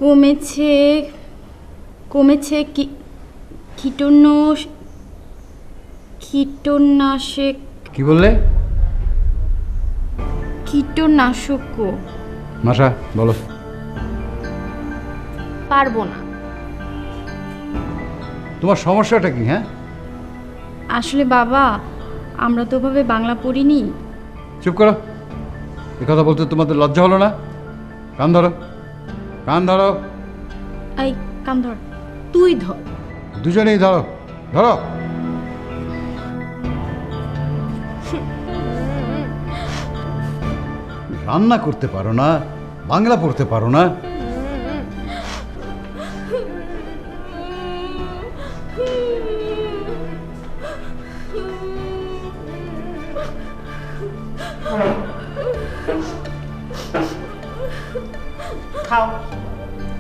কমেছে কমেছে কীটনাশক কি বললে? কীটনাশক মাসা বলো। পারবো না। তোমার সমস্যাটা কি? হ্যাঁ, আসলে বাবা, আমরা তো ওভাবে বাংলা পড়িনি। চুপ করো। এ কথা বলতে তোমাদের লজ্জা হলো না? কান ধরো, কান ধরো। এই কান ধর, তুই ধর। দুজনেই ধরো, ধরো। রান্না করতে পারো না, বাংলা পড়তে পারো না,